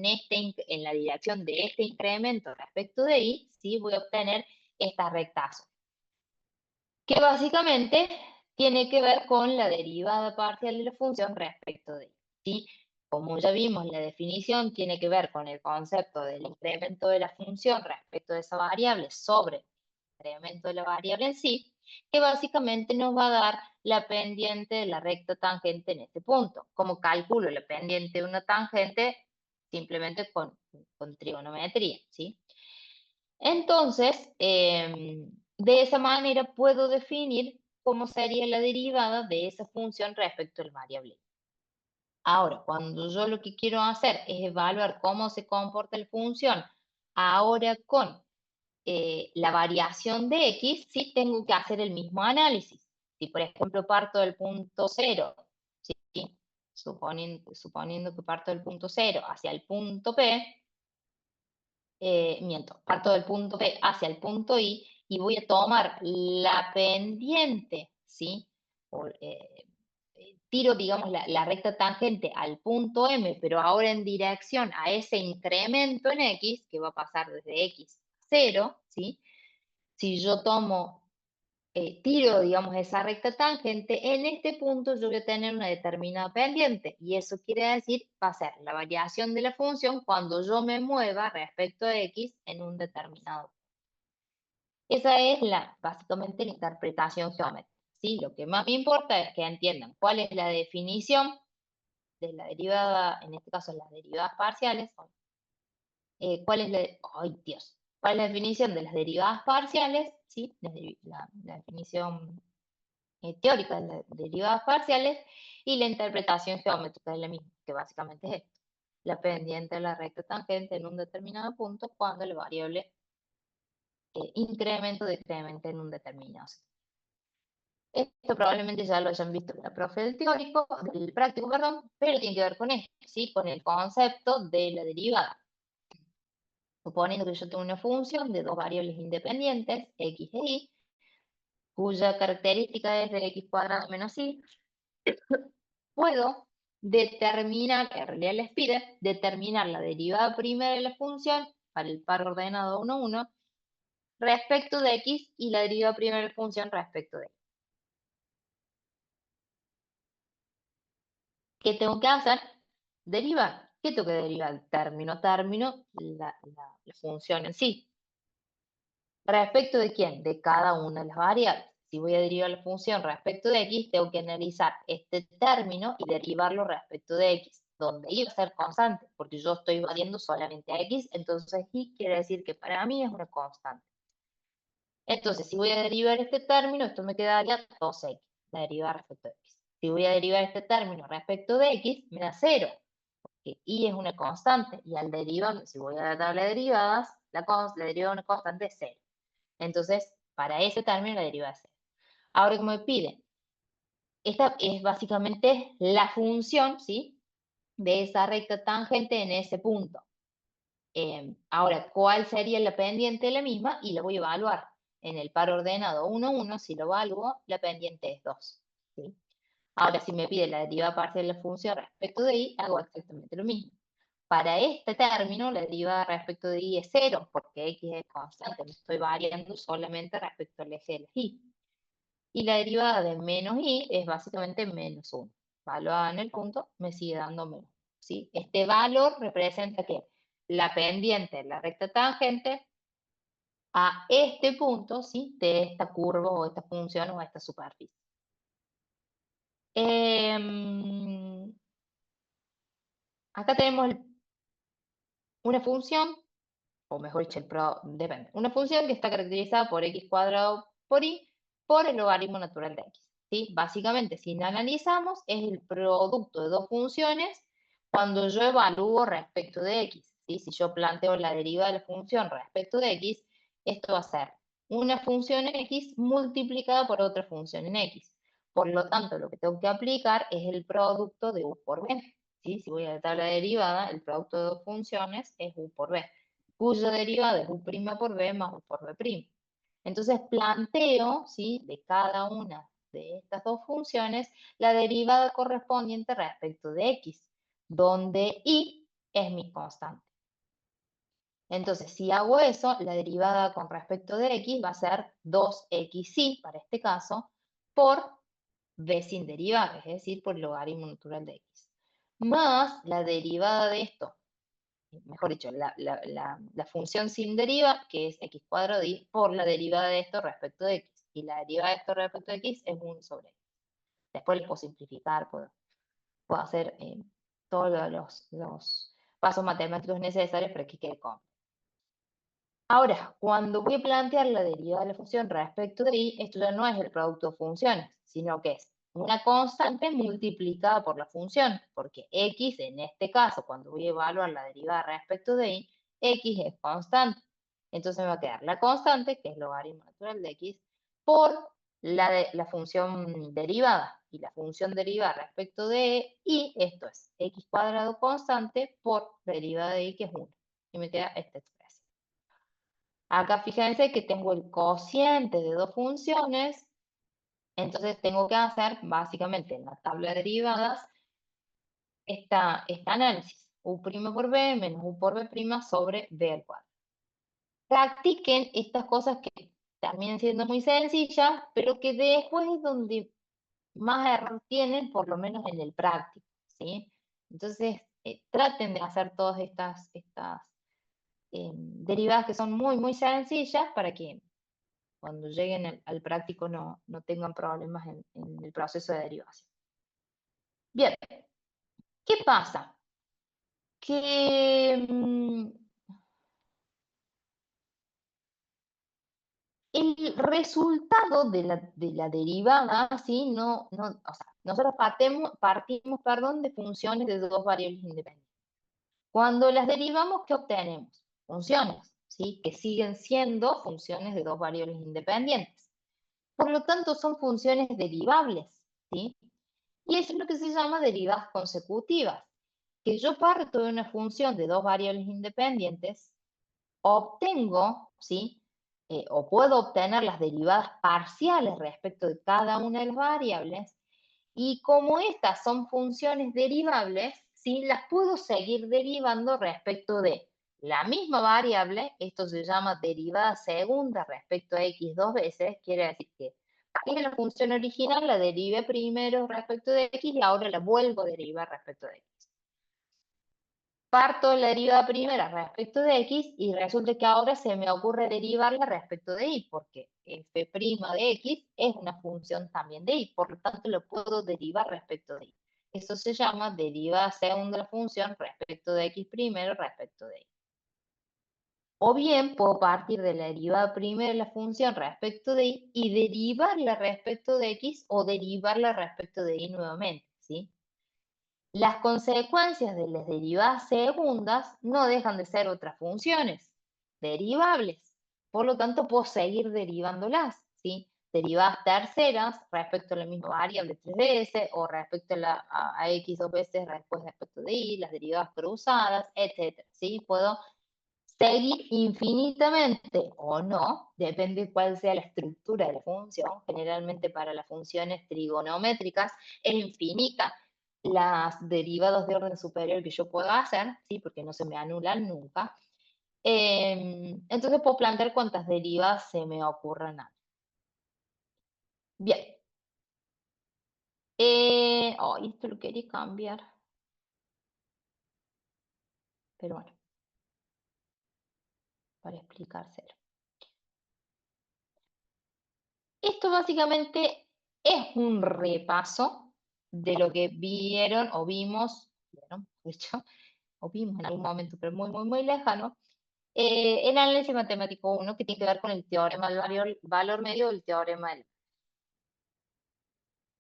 en la dirección de este incremento respecto de y, ¿sí? Voy a obtener esta rectazo, que básicamente tiene que ver con la derivada parcial de la función respecto de y, ¿sí? Como ya vimos, la definición tiene que ver con el concepto del incremento de la función respecto de esa variable sobre el incremento de la variable en sí, que básicamente nos va a dar la pendiente de la recta tangente en este punto. ¿Cómo calculo la pendiente de una tangente? Simplemente con trigonometría, ¿sí? Entonces, de esa manera puedo definir cómo sería la derivada de esa función respecto al variable. Ahora, cuando yo lo que quiero hacer es evaluar cómo se comporta la función ahora con la variación de x, sí tengo que hacer el mismo análisis. Si, por ejemplo, parto del punto cero, ¿sí? Suponiendo que parto del punto cero hacia el punto P, parto del punto P hacia el punto I y voy a tomar la pendiente, ¿sí? Tiro, digamos, la recta tangente al punto M, pero ahora en dirección a ese incremento en X, que va a pasar desde X a 0, ¿sí? Si yo tiro, digamos, esa recta tangente, en este punto yo voy a tener una determinada pendiente y eso quiere decir va a ser la variación de la función cuando yo me mueva respecto a X en un determinado. Esa es básicamente la interpretación geométrica, ¿sí? Lo que más me importa es que entiendan cuál es la definición de la derivada, en este caso las derivadas parciales, cuál es ¡ay, Dios! ¿Cuál es la definición de las derivadas parciales? ¿Sí? La definición teórica de las derivadas parciales y la interpretación geométrica de la misma, que básicamente es esto. La pendiente de la recta tangente en un determinado punto cuando la variable incremento o decrementa en un determinado sitio. Esto probablemente ya lo hayan visto en la profe del práctico, perdón, pero tiene que ver con esto, ¿sí? Con el concepto de la derivada. Suponiendo que yo tengo una función de dos variables independientes, x e y, cuya característica es de x cuadrado menos y, puedo determinar, en realidad les pide, determinar la derivada primera de la función para el par ordenado 1, 1, respecto de x y la derivada primera de la función respecto de y. ¿Qué tengo que hacer? Derivar. ¿Qué tengo que derivar? Término a término, la función en sí. ¿Respecto de quién? De cada una de las variables. Si voy a derivar la función respecto de x, tengo que analizar este término y derivarlo respecto de x, donde y va a ser constante, porque yo estoy variando solamente a x, entonces y quiere decir que para mí es una constante. Entonces, si voy a derivar este término, esto me quedaría 2x, la derivada respecto de x. Si voy a derivar este término respecto de x, me da 0, porque y es una constante, y al derivar, si voy a la tabla de derivadas, la derivada de una constante es 0. Entonces, para ese término la derivada es 0. Ahora, como me piden, esta es básicamente la función, ¿sí? De esa recta tangente en ese punto. Ahora, ¿cuál sería la pendiente de la misma? Y la voy a evaluar. En el par ordenado 1, 1, si lo evalúo, la pendiente es 2. ¿Sí? Ahora, si me pide la derivada parcial de la función respecto de y, hago exactamente lo mismo. Para este término, la derivada respecto de y es 0, porque x es constante, me estoy variando solamente respecto al eje de la y. Y la derivada de menos y es básicamente menos 1. Evaluada en el punto, me sigue dando menos. ¿Sí? Este valor representa que la pendiente, la recta tangente, a este punto, ¿sí? De esta curva o esta función o esta superficie. Acá tenemos una función, o mejor dicho, depende, una función que está caracterizada por x cuadrado por y por el logaritmo natural de x. ¿Sí? Básicamente, si la analizamos, es el producto de dos funciones cuando yo evalúo respecto de x. ¿Sí? Si yo planteo la derivada de la función respecto de x, esto va a ser una función en x multiplicada por otra función en x. Por lo tanto, lo que tengo que aplicar es el producto de u por b. ¿Sí? Si voy a la tabla de derivada, el producto de dos funciones es u por b, cuya derivada es u' por b más u por b'. Entonces planteo, ¿sí? De cada una de estas dos funciones la derivada correspondiente respecto de x, donde y es mi constante. Entonces, si hago eso, la derivada con respecto de x va a ser 2xy, para este caso, por b sin derivada, es decir, por logaritmo natural de x. Más la derivada de esto, mejor dicho, la función sin deriva, que es x cuadrado y por la derivada de esto respecto de x. Y la derivada de esto respecto de x es 1 sobre x. Después lo puedo simplificar, puedo hacer todos los pasos matemáticos necesarios para que quede cómodo. Ahora, cuando voy a plantear la derivada de la función respecto de y, esto ya no es el producto de funciones, sino que es una constante multiplicada por la función, porque x, en este caso, cuando voy a evaluar la derivada respecto de y, x es constante. Entonces me va a quedar la constante, que es logaritmo natural de x, por la función derivada. Y la función derivada respecto de y, esto es x cuadrado constante por derivada de y, que es 1. Y me queda esta expresión. Acá fíjense que tengo el cociente de dos funciones, entonces tengo que hacer básicamente en la tabla de derivadas este análisis. U' por b menos u por b' sobre b al cuadrado. Practiquen estas cosas que terminan siendo muy sencillas, pero que después es donde más error tienen, por lo menos en el práctico, ¿sí? Entonces, traten de hacer todas estas derivadas que son muy, muy sencillas para que cuando lleguen al práctico no tengan problemas en el proceso de derivación. Bien, ¿qué pasa? Que el resultado de la derivada, ¿sí? O sea, nosotros partimos, perdón, de funciones de dos variables independientes. Cuando las derivamos, ¿qué obtenemos? Funciones, ¿sí? Que siguen siendo funciones de dos variables independientes. Por lo tanto, son funciones derivables, ¿sí? Y eso es lo que se llama derivadas consecutivas, que yo parto de una función de dos variables independientes, obtengo, ¿sí? O puedo obtener las derivadas parciales respecto de cada una de las variables, y como estas son funciones derivables, ¿sí? Las puedo seguir derivando respecto de la misma variable. Esto se llama derivada segunda respecto a x dos veces, quiere decir que en la función original la derivé primero respecto de x y ahora la vuelvo a derivar respecto de x. Parto de la derivada primera respecto de x y resulta que ahora se me ocurre derivarla respecto de y, porque f' de x es una función también de y, por lo tanto lo puedo derivar respecto de y. Eso se llama derivada segunda de la función respecto de x primero respecto de y. O bien puedo partir de la derivada primera de la función respecto de y derivarla respecto de x o derivarla respecto de y nuevamente, ¿sí? Las consecuencias de las derivadas segundas no dejan de ser otras funciones derivables. Por lo tanto, puedo seguir derivándolas, ¿sí? Derivadas terceras respecto a la misma variable tres veces o respecto a x dos veces después respecto de y, las derivadas cruzadas, etc. ¿Sí? Puedo seguir infinitamente o no, depende cuál sea la estructura de la función. Generalmente para las funciones trigonométricas es infinita las derivadas de orden superior que yo puedo hacer, ¿sí? Porque no se me anulan nunca. Entonces puedo plantear cuántas derivadas se me ocurran antes. Bien. Esto lo quería cambiar. Pero bueno, para explicárselo. Esto básicamente es un repaso de lo que vieron o vimos, de hecho, o vimos en algún momento, pero muy, muy, muy lejano, el análisis matemático 1, que tiene que ver con el teorema del valor medio o el teorema del...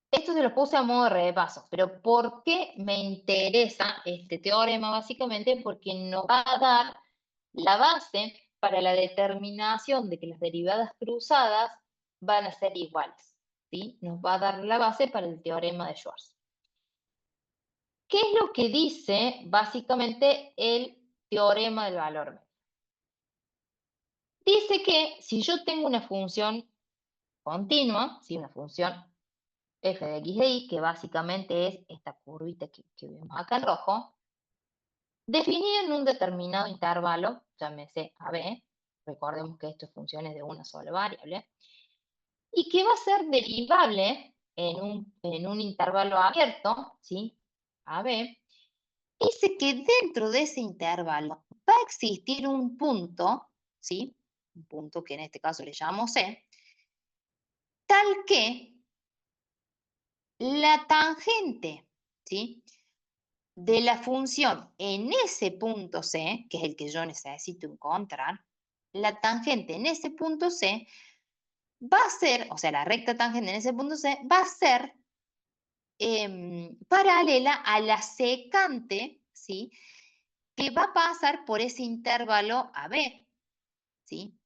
Esto se lo puse a modo de repaso, pero ¿por qué me interesa este teorema? Básicamente porque nos va a dar la base para la determinación de que las derivadas cruzadas van a ser iguales, ¿sí? Nos va a dar la base para el teorema de Schwarz. ¿Qué es lo que dice básicamente el teorema del valor medio? Dice que si yo tengo una función continua, ¿sí? Una función f de x de y, que básicamente es esta curvita que vemos acá en rojo, definido en un determinado intervalo, llámese AB, recordemos que esto es funciones de una sola variable, y que va a ser derivable en un intervalo abierto, ¿sí? AB, dice que dentro de ese intervalo va a existir un punto, ¿sí? Un punto que en este caso le llamamos C, tal que la tangente, ¿sí? De la función en ese punto C, que es el que yo necesito encontrar, la tangente en ese punto C va a ser, o sea, la recta tangente en ese punto C va a ser paralela a la secante, ¿sí? Que va a pasar por ese intervalo AB, ¿sí?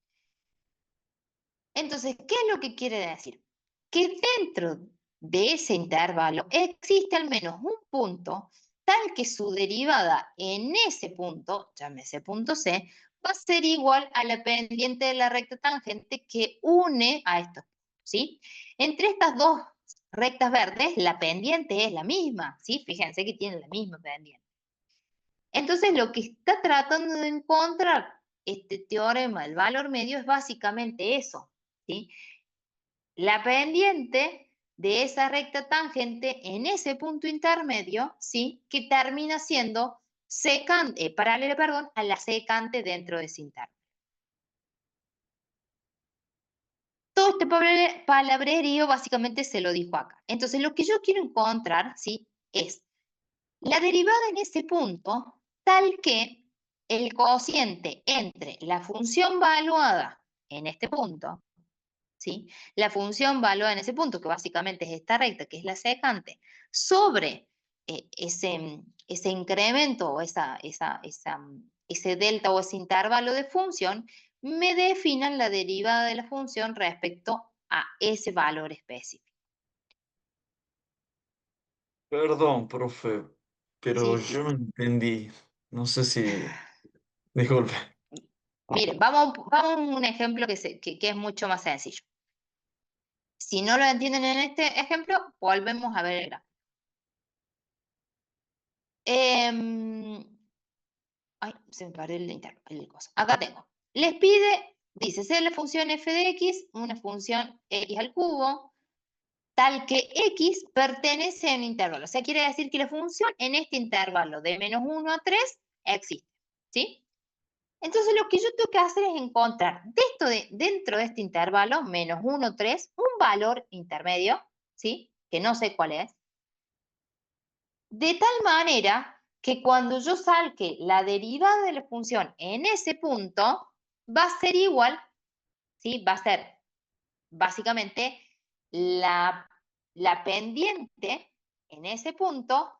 Entonces, ¿qué es lo que quiere decir? Que dentro de ese intervalo existe al menos un punto tal que su derivada en ese punto, llámese punto C, va a ser igual a la pendiente de la recta tangente que une a estos puntos, ¿sí? Entre estas dos rectas verdes, la pendiente es la misma, ¿sí? Fíjense que tienen la misma pendiente. Entonces, lo que está tratando de encontrar este teorema, el valor medio, es básicamente eso, ¿sí? La pendiente de esa recta tangente en ese punto intermedio, ¿sí? Que termina siendo secante, paralela, perdón, a la secante dentro de ese intermedio. Todo este palabrerío básicamente se lo dijo acá. Entonces, lo que yo quiero encontrar, ¿sí? Es la derivada en ese punto tal que el cociente entre la función valuada en este punto, ¿sí? La función valuada en ese punto, que básicamente es esta recta, que es la secante, sobre ese incremento o ese delta o ese intervalo de función, me definan la derivada de la función respecto a ese valor específico. Perdón, profe, pero ¿Sí? yo no entendí. No sé si... Disculpe. Mire, vamos a un ejemplo que es mucho más sencillo. Si no lo entienden en este ejemplo, volvemos a ver el gráfico. Ay, se me paró el cosa. Acá tengo. Les pide, dice, ser la función f de x, una función x al cubo, tal que x pertenece a un intervalo. O sea, quiere decir que la función en este intervalo de -1 a 3 existe. ¿Sí? Entonces, lo que yo tengo que hacer es encontrar dentro de este intervalo, -1, 3, un valor intermedio, ¿sí? Que no sé cuál es, de tal manera que cuando yo saque la derivada de la función en ese punto, va a ser igual, ¿sí? Va a ser básicamente la, la pendiente en ese punto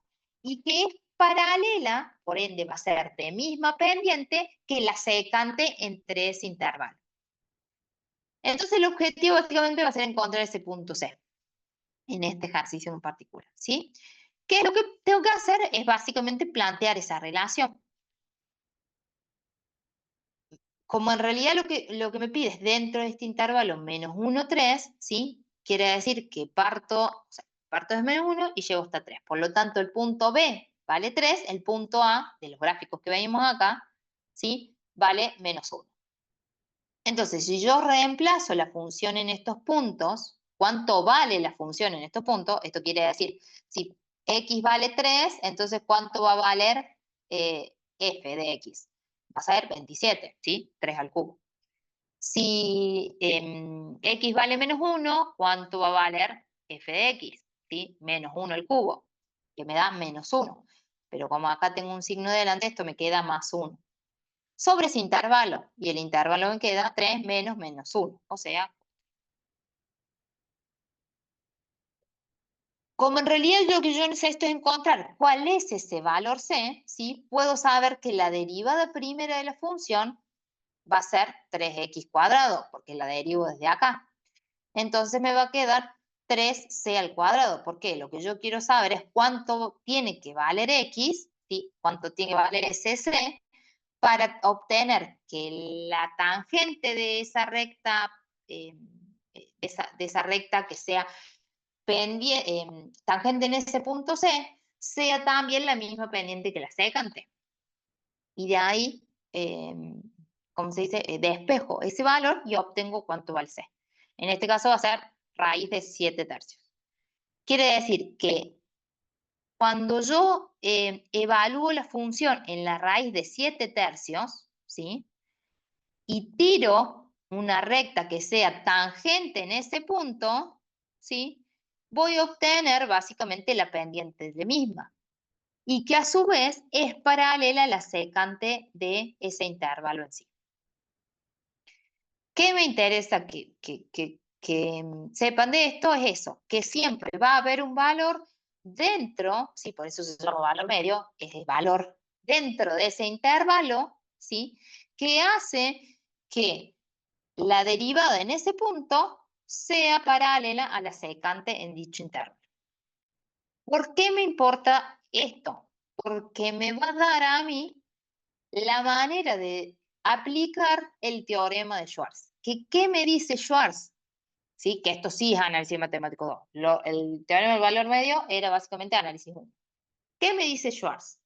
y que es paralela, por ende va a ser de misma pendiente que la secante entre ese intervalo. Entonces el objetivo básicamente va a ser encontrar ese punto C en este ejercicio en particular, ¿sí? ¿Qué es lo que tengo que hacer? Es básicamente plantear esa relación. Como en realidad lo que me pide es dentro de este intervalo -1, 3, ¿sí? Quiere decir que parto de -1 y llego hasta 3. Por lo tanto, el punto B vale 3, el punto A, de los gráficos que veíamos acá, ¿sí? Vale -1. Entonces, si yo reemplazo la función en estos puntos, ¿cuánto vale la función en estos puntos? Esto quiere decir, si x vale 3, entonces ¿cuánto va a valer f de x? Va a ser 27, ¿sí? 3 al cubo. Si x vale -1, ¿cuánto va a valer f de x? ¿Sí? -1 al cubo, que me da -1. Pero como acá tengo un signo delante, esto me queda +1 sobre ese intervalo. Y el intervalo me queda 3 menos -1. O sea, como en realidad lo que yo necesito es encontrar cuál es ese valor C, ¿sí? Puedo saber que la derivada primera de la función va a ser 3x cuadrado, porque la derivo desde acá. Entonces me va a quedar 3c al cuadrado. ¿Por qué? Lo que yo quiero saber es cuánto tiene que valer x, ¿sí? Cuánto tiene que valer ese c, para obtener que la tangente de esa recta, de esa recta que sea tangente en ese punto C, sea también la misma pendiente que la secante. y de ahí, ¿cómo se dice? Despejo ese valor y obtengo cuánto vale C. En este caso va a ser raíz de 7/3. Quiere decir que cuando yo evalúo la función en la raíz de 7/3, ¿sí? Y tiro una recta que sea tangente en ese punto, ¿sí? Voy a obtener básicamente la pendiente de la misma y que a su vez es paralela a la secante de ese intervalo en sí. ¿Qué me interesa que sepan de esto? Es eso, que siempre va a haber un valor dentro, ¿sí? Por eso se llama valor medio, es el valor dentro de ese intervalo, ¿sí? Que hace que la derivada en ese punto sea paralela a la secante en dicho intervalo. ¿Por qué me importa esto? Porque me va a dar a mí la manera de aplicar el teorema de Schwarz. ¿Qué me dice Schwarz? ¿Sí? Que esto sí es análisis matemático 2. El teorema del valor medio era básicamente análisis 1. ¿Qué me dice Schwarz?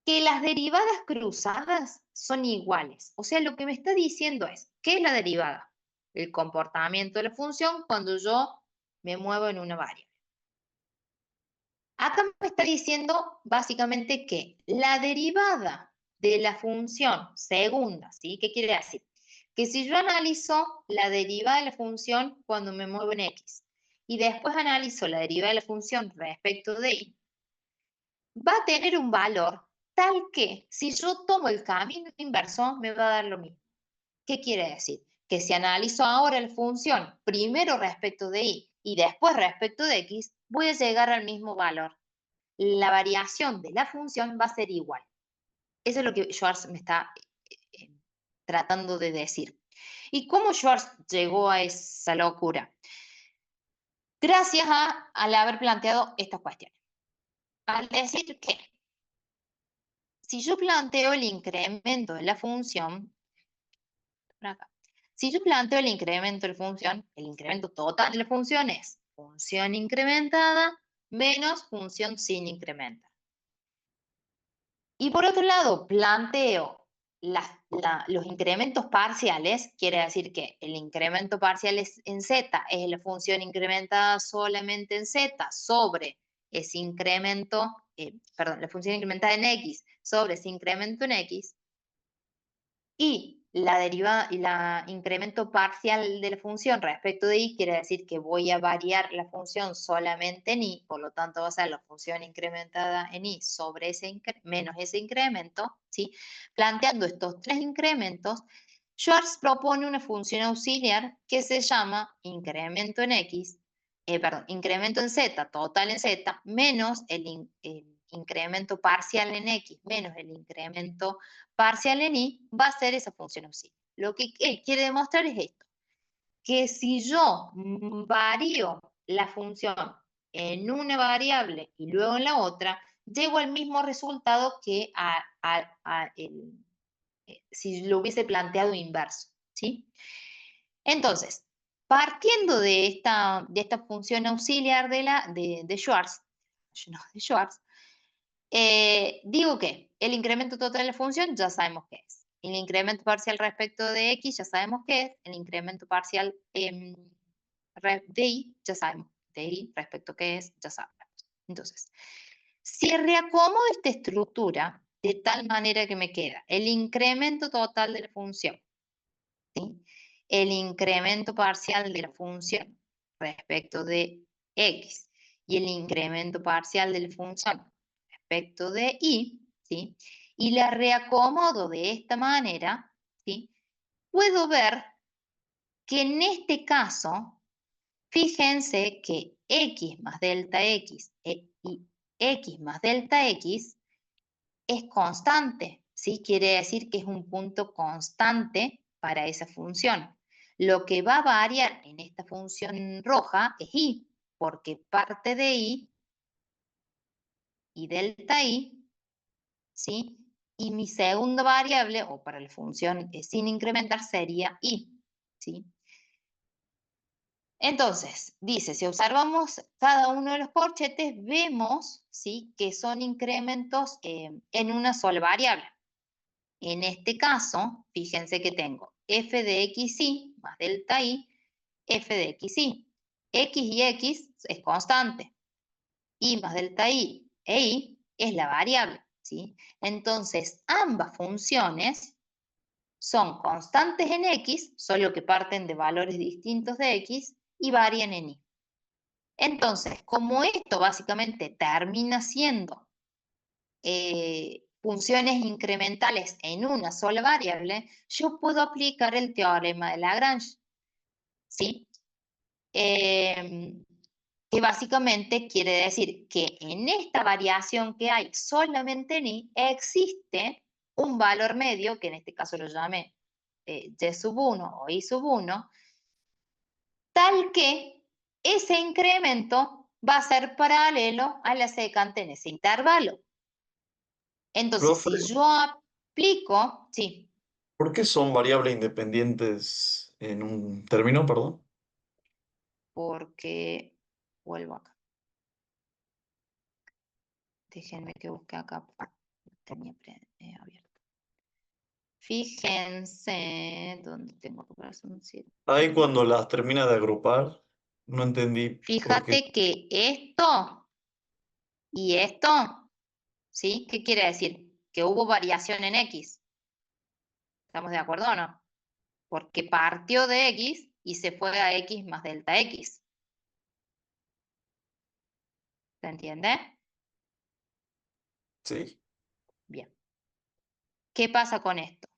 Que las derivadas cruzadas son iguales. O sea, lo que me está diciendo es, ¿qué es la derivada? El comportamiento de la función cuando yo me muevo en una variable. Acá me está diciendo básicamente que la derivada de la función segunda, ¿sí? ¿Qué quiere decir? Que si yo analizo la derivada de la función cuando me muevo en x y después analizo la derivada de la función respecto de y, va a tener un valor tal que si yo tomo el camino inverso me va a dar lo mismo. ¿Qué quiere decir? Que si analizo ahora la función primero respecto de y después respecto de x, voy a llegar al mismo valor. La variación de la función va a ser igual. Eso es lo que Schwarz me está tratando de decir. ¿Y cómo Schwarz llegó a esa locura? Gracias al haber planteado estas cuestiones. Al decir que si yo planteo el incremento de la función, acá, si yo planteo el incremento de la función, el incremento total de la función es función incrementada menos función sin incrementar. Y por otro lado, planteo los incrementos parciales, quiere decir que el incremento parcial en z es la función incrementada solamente en z sobre ese incremento, perdón, la función incrementada en x sobre ese incremento en x, y la derivada y la incremento parcial de la función respecto de y quiere decir que voy a variar la función solamente en y, por lo tanto va a ser la función incrementada en y sobre menos ese incremento, ¿sí? Planteando estos tres incrementos, Schwarz propone una función auxiliar que se llama incremento en x, perdón, incremento en z, total en z, menos el incremento parcial en x, menos el incremento parcial en y, va a ser esa función auxiliar. Lo que él quiere demostrar es esto, que si yo varío la función en una variable y luego en la otra, llego al mismo resultado que si lo hubiese planteado inverso, ¿sí? Entonces, partiendo de esta función auxiliar de Schwarz, de Schwarz, digo que el incremento total de la función ya sabemos qué es. El incremento parcial respecto de x ya sabemos qué es. El incremento parcial de y ya sabemos. De y respecto a qué es, ya sabemos. Entonces, si reacomodo esta estructura de tal manera que me queda el incremento total de la función, ¿sí? El incremento parcial de la función respecto de x y el incremento parcial de la función respecto de y, ¿sí? Y la reacomodo de esta manera, ¿sí? Puedo ver que en este caso, fíjense que x más delta x y x más delta x es constante, ¿sí? Quiere decir que es un punto constante para esa función. Lo que va a variar en esta función roja es y, porque parte de y delta y, ¿sí? Y mi segunda variable, o para la función sin incrementar, sería y, ¿sí? Entonces, dice, si observamos cada uno de los corchetes, vemos, ¿sí? Que son incrementos en una sola variable. En este caso, fíjense que tengo f de xy más delta y, f de xy. X y x es constante. Y más delta y e y es la variable, ¿sí? Entonces, ambas funciones son constantes en x, solo que parten de valores distintos de x y varían en y. Entonces, como esto básicamente termina siendo funciones incrementales en una sola variable, yo puedo aplicar el teorema de Lagrange, ¿sí? Que básicamente quiere decir que en esta variación que hay solamente en y, existe un valor medio, que en este caso lo llamé y sub 1 o y sub 1, tal que ese incremento va a ser paralelo a la secante en ese intervalo. Entonces, Profe, si yo aplico, sí, ¿por qué son variables independientes en un término, perdón? porque vuelvo acá. Déjenme que busque acá. Tenía abierto. Fíjense dónde tengo que poner un círculo. Ahí cuando las termina de agrupar, no entendí por qué. Fíjate que esto y esto, ¿sí? ¿Qué quiere decir? Que hubo variación en X. ¿Estamos de acuerdo o no? Porque partió de X y se fue a X más delta X. ¿Se entiende? Sí. Bien. ¿Qué pasa con esto?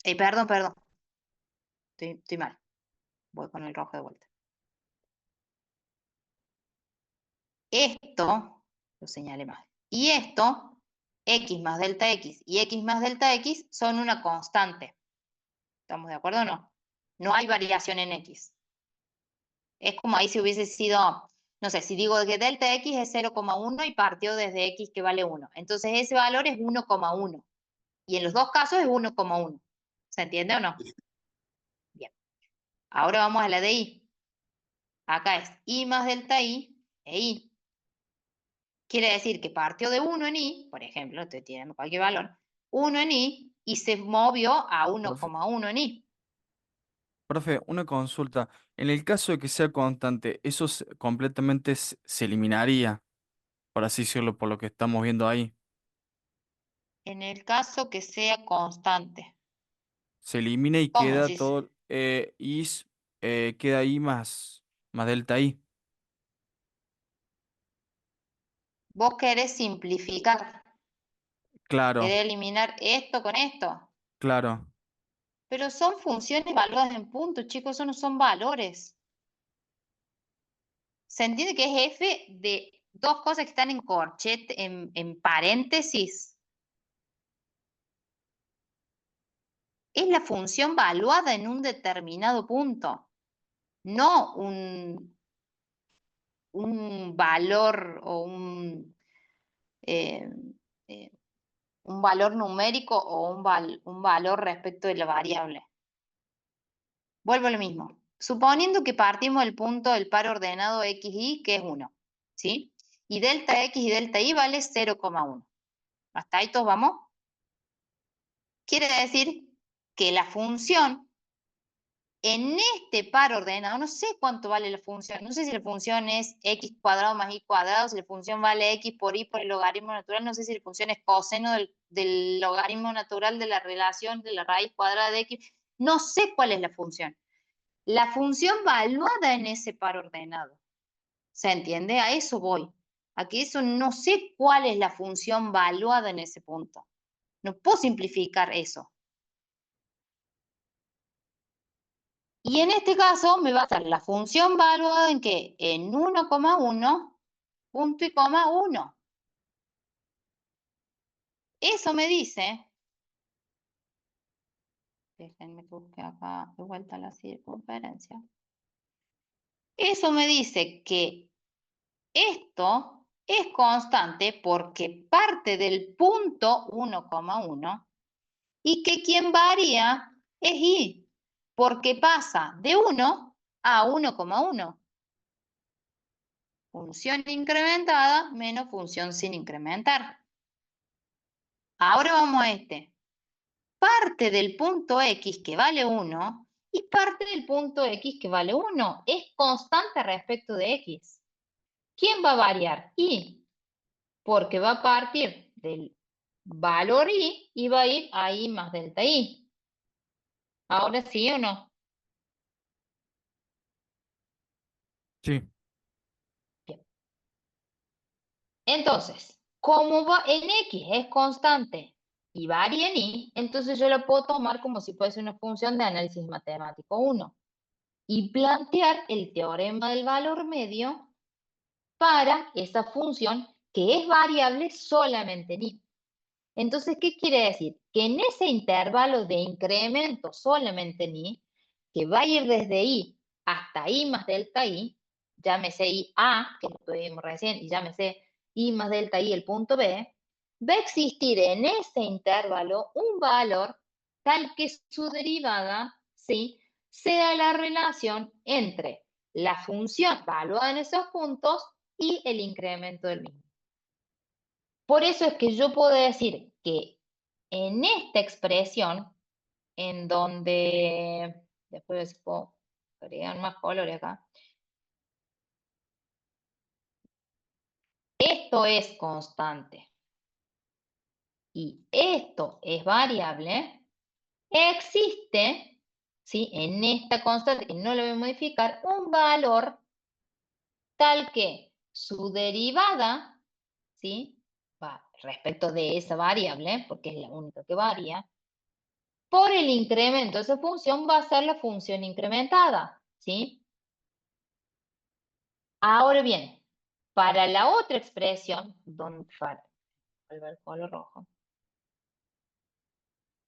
Perdón. Estoy mal. Voy con el rojo de vuelta. Esto, lo señalé mal. Y esto, X más delta X y X más delta X son una constante. ¿Estamos de acuerdo o no? No hay variación en X. Es como ahí si hubiese sido, no sé, si digo que delta X es 0,1 y partió desde X que vale 1. Entonces ese valor es 1,1. Y en los dos casos es 1,1. ¿Se entiende o no? Bien. Ahora vamos a la de Y. Acá es Y más delta Y e Y. Quiere decir que partió de 1 en Y, por ejemplo, estoy tirando cualquier valor, 1 en Y y se movió a Profe, 1,1 en Y. profe, una consulta. En el caso de que sea constante, ¿eso completamente se eliminaría, por así decirlo, por lo que estamos viendo ahí? En el caso que sea constante. Se elimina y ¿Cómo queda decís? todo, queda ahí más delta I. Vos querés simplificar, Claro, querés eliminar esto con esto. claro. Pero son funciones evaluadas en puntos, chicos, eso no son valores. Se entiende que es f de dos cosas que están en corchete, en paréntesis. Es la función valuada en un determinado punto, no un valor o eh, eh, un valor numérico o un valor respecto de la variable. Vuelvo a lo mismo. Suponiendo que partimos del punto del par ordenado xy, que es 1, ¿sí? Y delta x y delta y vale 0,1. ¿Hasta ahí todos vamos? Quiere decir que la función en este par ordenado, no sé cuánto vale la función, no sé si la función es x cuadrado más y cuadrado, si la función vale x por y por el logaritmo natural, no sé si la función es coseno del logaritmo natural de la relación de la raíz cuadrada de x, no sé cuál es la función. La función valuada en ese par ordenado, ¿se entiende? A eso voy. Aquí eso no sé cuál es la función valuada en ese punto. No puedo simplificar eso. Y en este caso me va a dar la función valuada en que en 1,1, punto y coma 1. Eso me dice, déjenme que busque acá de vuelta la circunferencia. Eso me dice que esto es constante porque parte del punto 1,1 y que quien varía es y, porque pasa de 1 a 1,1. Función incrementada menos función sin incrementar. Ahora vamos a este. parte del punto X que vale 1 y parte del punto X que vale 1. Es constante respecto de X. ¿Quién va a variar? Y, porque va a partir del valor y va a ir a I más delta I. ¿Ahora sí o no? Sí. Bien. Entonces, como en X es constante y varía en Y, entonces yo lo puedo tomar como si fuese una función de análisis matemático 1 y plantear el teorema del valor medio para esa función que es variable solamente en Y. Entonces, ¿qué quiere decir? Que en ese intervalo de incremento solamente en Y, que va a ir desde I hasta I más delta I, llámese IA, que lo vimos recién, y llámese I más delta I el punto B, va a existir en ese intervalo un valor tal que su derivada, ¿sí?, sea la relación entre la función evaluada en esos puntos y el incremento del mismo. Por eso es que yo puedo decir que en esta expresión, en donde, después puedo agregar más colores acá, esto es constante y esto es variable, existe, ¿sí?, en esta constante, que no lo voy a modificar, un valor tal que su derivada, ¿sí?, respecto de esa variable, porque es la única que varía, por el incremento de esa función va a ser la función incrementada, ¿sí? Ahora bien, para la otra expresión, donde el color rojo,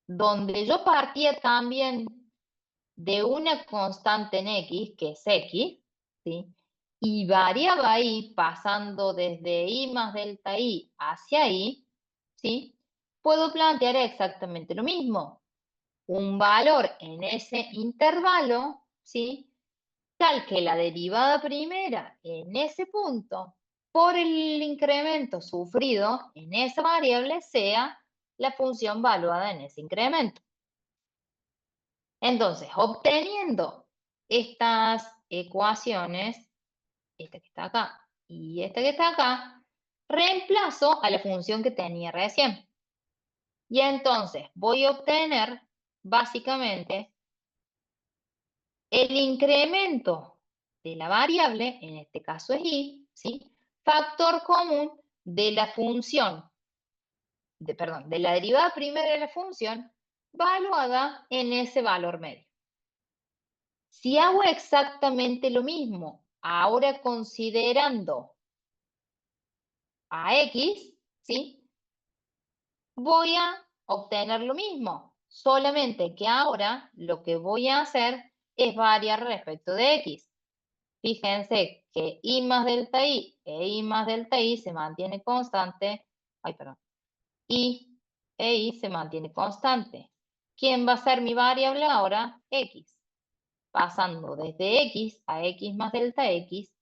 donde yo partía también de una constante en X, que es X, ¿sí?, y variaba ahí pasando desde I más delta I hacia I, ¿sí?, puedo plantear exactamente lo mismo. Un valor en ese intervalo, ¿sí?, tal que la derivada primera en ese punto por el incremento sufrido en esa variable sea la función valuada en ese incremento. Entonces, obteniendo estas ecuaciones, esta que está acá y esta que está acá, reemplazo a la función que tenía recién. Y entonces voy a obtener básicamente el incremento de la variable, en este caso es y, ¿sí?, factor común de la función, perdón, de la derivada primera de la función, valuada en ese valor medio. Si hago exactamente lo mismo, ahora considerando a X, ¿sí?, voy a obtener lo mismo, solamente que ahora lo que voy a hacer es variar respecto de X. Fíjense que I más delta I e I más delta I se mantiene constante. Ay, perdón. I e I se mantiene constante. ¿Quién va a ser mi variable ahora? X. Pasando desde X a X más delta X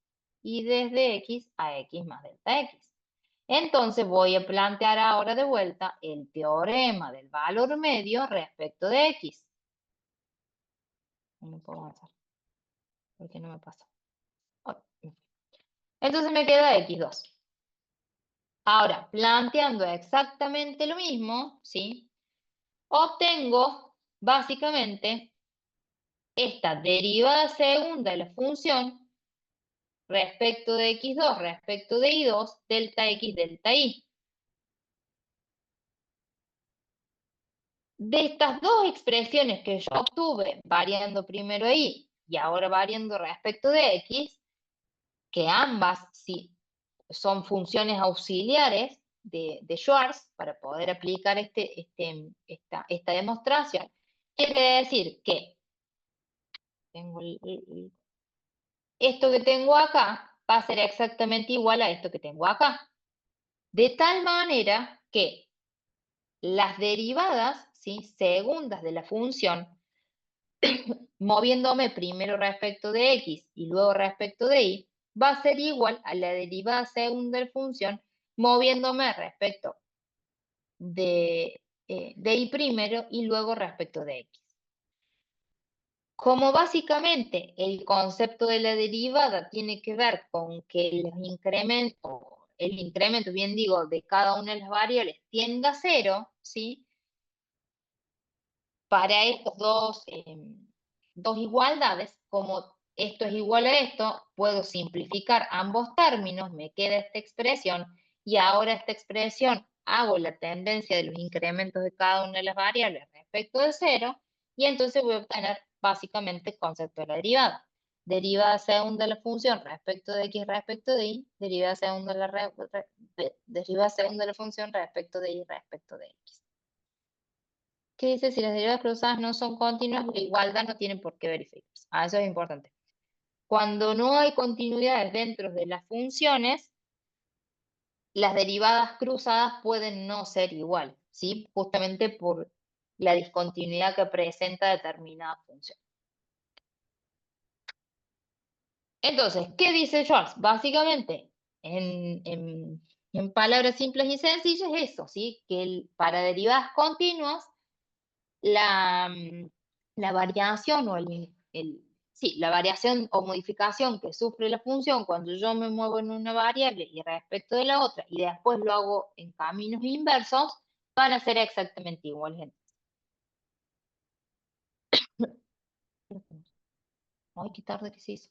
y desde X a X más delta X. Entonces voy a plantear ahora de vuelta el teorema del valor medio respecto de X. No puedo avanzar. Porque no me pasa. Entonces me queda X2. Ahora, planteando exactamente lo mismo, ¿sí?, obtengo básicamente esta derivada segunda de la función respecto de X2, respecto de Y2, delta X, delta Y. De estas dos expresiones que yo obtuve, variando primero Y y ahora variando respecto de X, que ambas sí son funciones auxiliares de Schwarz para poder aplicar esta demostración. Quiere decir que tengo esto que tengo acá va a ser exactamente igual a esto que tengo acá. De tal manera que las derivadas, ¿sí?, segundas de la función, moviéndome primero respecto de X y luego respecto de Y, va a ser igual a la derivada segunda de la función moviéndome respecto de de y primero y luego respecto de x. Como básicamente el concepto de la derivada tiene que ver con que el incremento, bien digo, de cada una de las variables tienda a cero, ¿sí? Para estos dos igualdades, como esto es igual a esto, puedo simplificar ambos términos, me queda esta expresión, y ahora esta expresión hago la tendencia de los incrementos de cada una de las variables respecto de cero, y entonces voy a obtener básicamente el concepto de la derivada. Derivada segunda de la función respecto de x respecto de y, derivada segunda de derivada segunda de la función respecto de y respecto de x. ¿Qué dice? Si las derivadas cruzadas no son continuas, la igualdad no tiene por qué verificarse. Eso es importante. Cuando no hay continuidades dentro de las funciones, las derivadas cruzadas pueden no ser iguales, ¿sí? Justamente por la discontinuidad que presenta determinada función. Entonces, ¿qué dice Schwarz? Básicamente, en palabras simples y sencillas, eso, ¿sí? Que para derivadas continuas, la variación o la variación o modificación que sufre la función cuando yo me muevo en una variable y respecto de la otra, y después lo hago en caminos inversos, van a ser exactamente iguales. Ay, qué tarde que se hizo.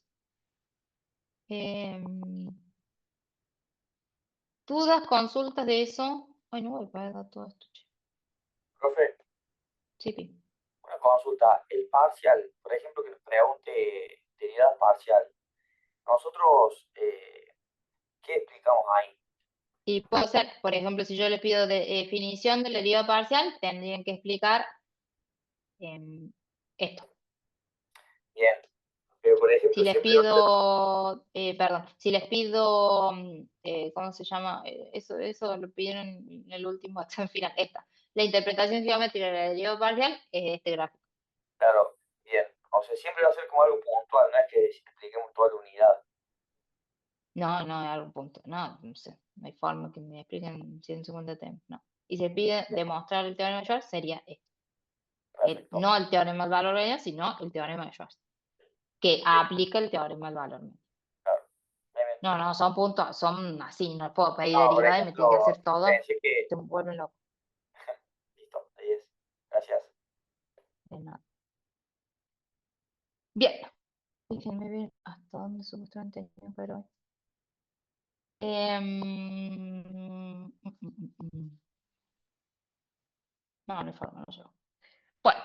¿Dudas, consultas de eso? Ay, no voy a pagar todo esto. Profe, Sí, Pi. una consulta. El parcial, por ejemplo, que nos pregunte derivada parcial. Nosotros, ¿qué explicamos ahí? Y puede ser, por ejemplo, si yo le pido definición de la derivada parcial, tendrían que explicar esto. Bien. Pero, por Si ejemplo, les siempre pido, perdón, si les pido, ¿cómo se llama? Eso lo pidieron en el último examen final, esta. La interpretación geométrica de la derivada parcial es este gráfico. claro, bien. O sea, siempre va a ser como algo puntual, no es que expliquemos toda la unidad. No, no, hay algún punto. No sé, no hay forma que me expliquen 150 temas, no. Y se pide demostrar el teorema de Schwarz, sería esto. Perfecto. No el teorema del valor medio, sino el teorema de Schwarz, que aplica el teorema del valor medio. Claro. Bien, bien. No, son puntos, son así, no puedo pedir No, por derivada y me tienen que hacer ejemplo, todo, pensé que... te vuelven loco. Listo, ahí es. Gracias. De nada. Bien, déjenme ver hasta dónde supuestamente tengo que ver hoy. No, no hay forma, no llego. Bueno,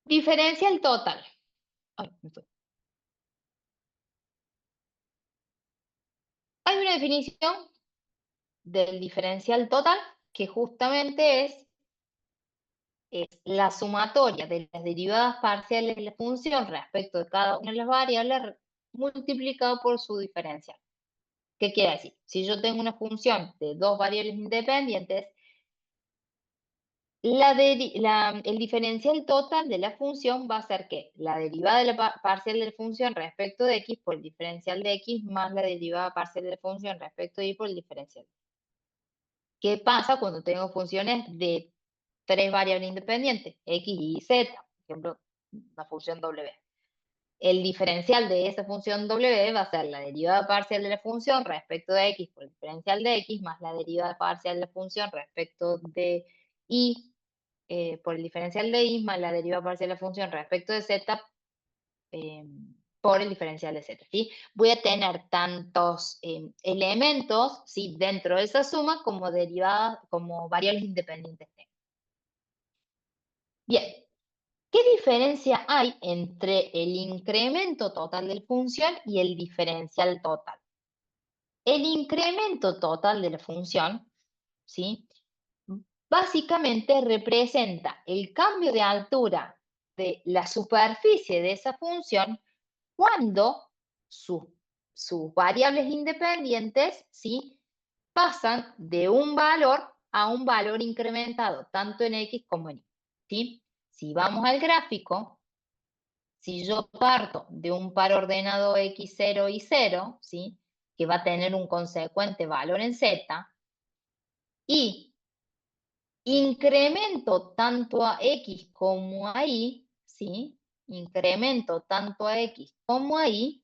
diferencial total. Ay, me fui. Hay una definición del diferencial total que justamente es la sumatoria de las derivadas parciales de la función respecto de cada una de las variables multiplicado por su diferencial. ¿Qué quiere decir? Si yo tengo una función de dos variables independientes, el diferencial total de la función va a ser que la derivada de la parcial de la función respecto de x por el diferencial de x más la derivada parcial de la función respecto de y por el diferencial. ¿Qué pasa cuando tengo funciones de tres variables independientes, x y z? Por ejemplo, la función w. El diferencial de esa función w va a ser la derivada parcial de la función respecto de x por el diferencial de x más la derivada parcial de la función respecto de y por el diferencial de y más la derivada parcial de la función respecto de z por el diferencial de z. ¿Sí? Voy a tener tantos elementos, ¿sí? Dentro de esa suma como derivadas, como variables independientes. Bien, ¿qué diferencia hay entre el incremento total de la función y el diferencial total? El incremento total de la función, ¿sí? Básicamente representa el cambio de altura de la superficie de esa función cuando sus variables independientes, ¿sí? Pasan de un valor a un valor incrementado, tanto en x como en y. ¿Sí? Si vamos al gráfico, si yo parto de un par ordenado x0 y 0, ¿sí? Que va a tener un consecuente valor en z, y incremento tanto a X como a Y, ¿sí? Incremento tanto a X como a Y,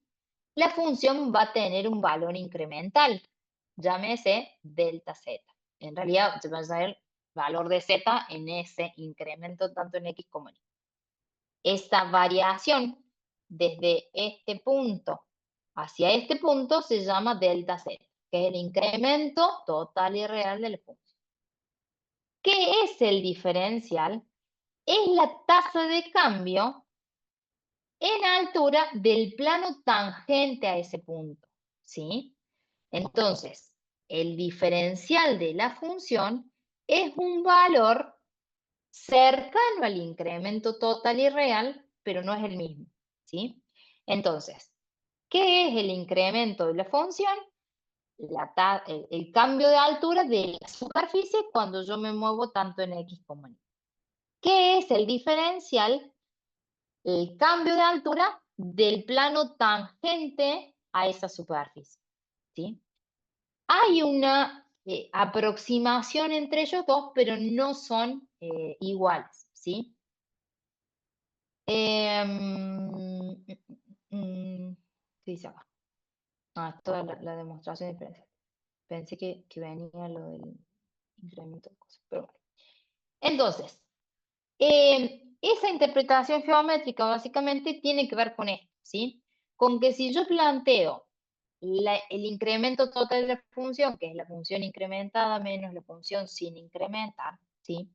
la función va a tener un valor incremental, llámese delta Z. En realidad, se va a saber valor de Z en ese incremento tanto en X como en Y. Esta variación desde este punto hacia este punto se llama delta Z, que es el incremento total y real de la función. ¿Qué es el diferencial? Es la tasa de cambio en altura del plano tangente a ese punto, ¿sí? Entonces, el diferencial de la función es un valor cercano al incremento total y real, pero no es el mismo, ¿sí? Entonces, ¿qué es el incremento de la función? El cambio de altura de la superficie cuando yo me muevo tanto en X como en Y. ¿Qué es el diferencial? El cambio de altura del plano tangente a esa superficie, ¿sí? Hay una aproximación entre ellos dos, pero no son iguales, ¿sí? ¿Qué dice acá? Ah, toda la demostración de diferencia. Pensé que venía lo del incremento de cosas, pero bueno. Entonces, esa interpretación geométrica básicamente tiene que ver con esto, ¿sí? Con que si yo planteo el incremento total de la función, que es la función incrementada menos la función sin incrementar, ¿sí?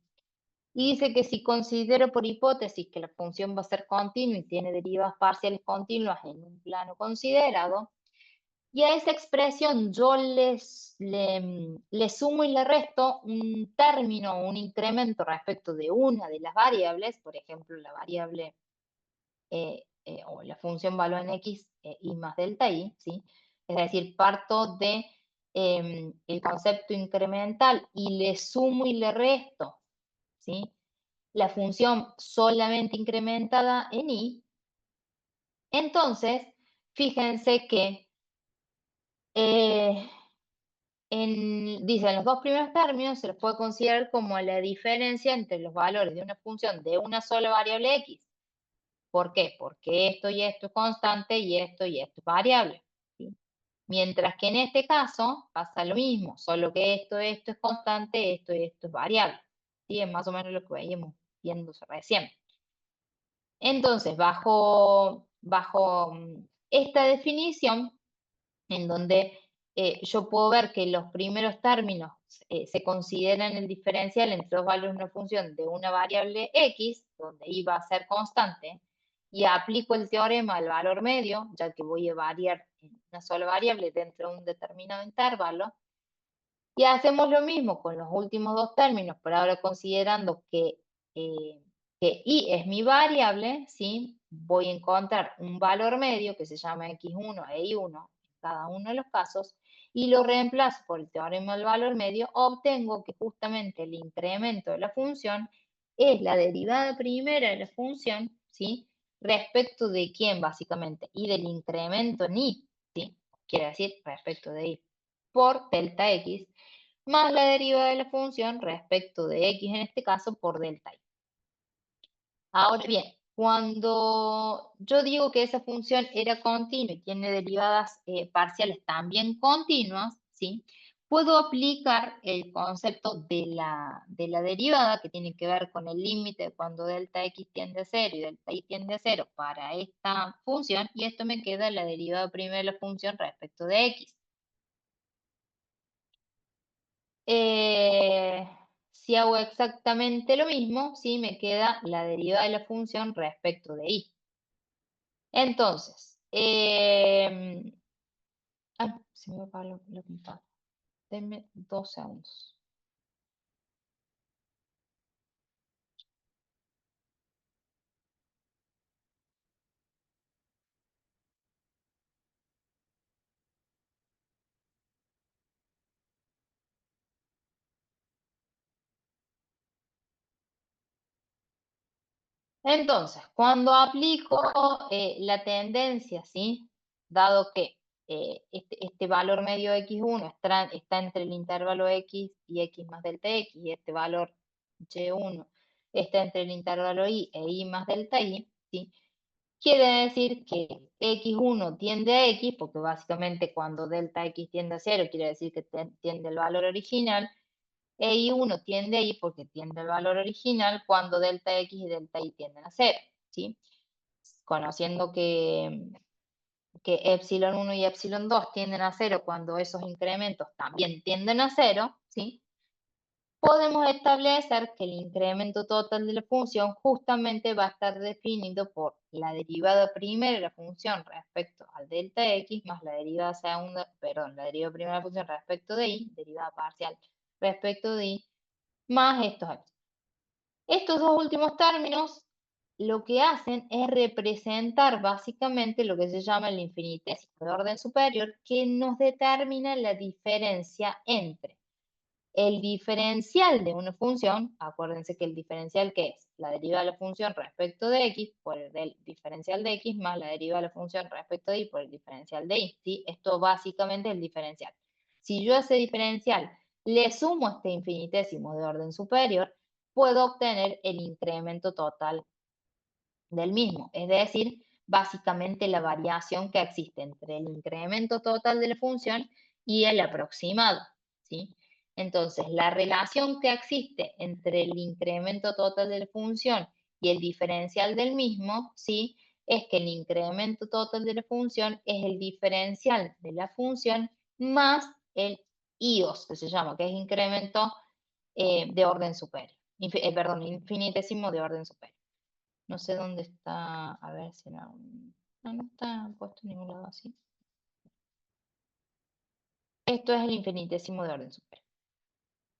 Y dice que si considero por hipótesis que la función va a ser continua y tiene derivadas parciales continuas en un plano considerado, y a esa expresión yo le sumo y le resto un término, un incremento respecto de una de las variables, por ejemplo, la variable o la función valor en X y más delta Y, ¿sí? Es decir, parto de el concepto incremental y le sumo y le resto, ¿sí? La función solamente incrementada en Y. Entonces, fíjense que dice, en los dos primeros términos se los puede considerar como la diferencia entre los valores de una función de una sola variable X. ¿Por qué? Porque esto y esto es constante y esto es variable, ¿sí? Mientras que en este caso pasa lo mismo, solo que esto es constante, esto y esto es variable, ¿sí? Es más o menos lo que veíamos viéndose recién. Entonces, bajo esta definición, en donde yo puedo ver que los primeros términos se consideran el diferencial entre dos valores de una función de una variable X, donde Y va a ser constante, y aplico el teorema del valor medio, ya que voy a variar en una sola variable dentro de un determinado intervalo, y hacemos lo mismo con los últimos dos términos, pero ahora considerando eh, que Y es mi variable, ¿sí? Voy a encontrar un valor medio que se llama X1 e Y1 en cada uno de los casos, y lo reemplazo por el teorema del valor medio, obtengo que justamente el incremento de la función es la derivada primera de la función, ¿sí? Respecto de quién, básicamente, y del incremento en Y, ¿sí? Quiere decir respecto de Y por delta X, más la derivada de la función respecto de X, en este caso, por delta Y. Ahora bien, cuando yo digo que esa función era continua y tiene derivadas parciales también continuas, ¿sí? Puedo aplicar el concepto de la derivada, que tiene que ver con el límite cuando delta X tiende a 0 y delta Y tiende a 0 para esta función, y esto me queda la derivada primera de la función respecto de X. Si hago exactamente lo mismo, ¿sí? Me queda la derivada de la función respecto de Y. Entonces, se me va lo pintado. Denme 2 segundos. Entonces, cuando aplico la tendencia, ¿sí? Dado que este valor medio X1 está entre el intervalo X y X más delta X, y este valor y1 está entre el intervalo i e i más delta i, ¿sí? Quiere decir que x1 tiende a x, porque básicamente cuando delta x tiende a 0, quiere decir que tiende el valor original, e y1 tiende a y porque tiende el valor original cuando delta x y delta y tienden a 0, ¿sí? Conociendo que epsilon 1 y epsilon 2 tienden a 0 cuando esos incrementos también tienden a 0, ¿sí? Podemos establecer que el incremento total de la función justamente va a estar definido por la derivada primera de la función respecto al delta x más la derivada segunda, perdón, la derivada primera de la función respecto de y, derivada parcial respecto de y, más estos aquí. Estos dos últimos términos lo que hacen es representar básicamente lo que se llama el infinitésimo de orden superior, que nos determina la diferencia entre el diferencial de una función. Acuérdense que el diferencial, ¿qué es? La derivada de la función respecto de x por el diferencial de x más la derivada de la función respecto de y por el diferencial de y, ¿sí? Esto básicamente es el diferencial. Si yo a ese diferencial le sumo este infinitésimo de orden superior, puedo obtener el incremento total del mismo, es decir, básicamente la variación que existe entre el incremento total de la función y el aproximado, ¿sí? Entonces, la relación que existe entre el incremento total de la función y el diferencial del mismo, ¿sí? Es que el incremento total de la función es el diferencial de la función más el IOS, que se llama, que es incremento de orden superior, perdón, infinitésimo de orden superior. No sé dónde está, a ver si no, no está puesto en ningún lado así. Esto es el infinitésimo de orden superior.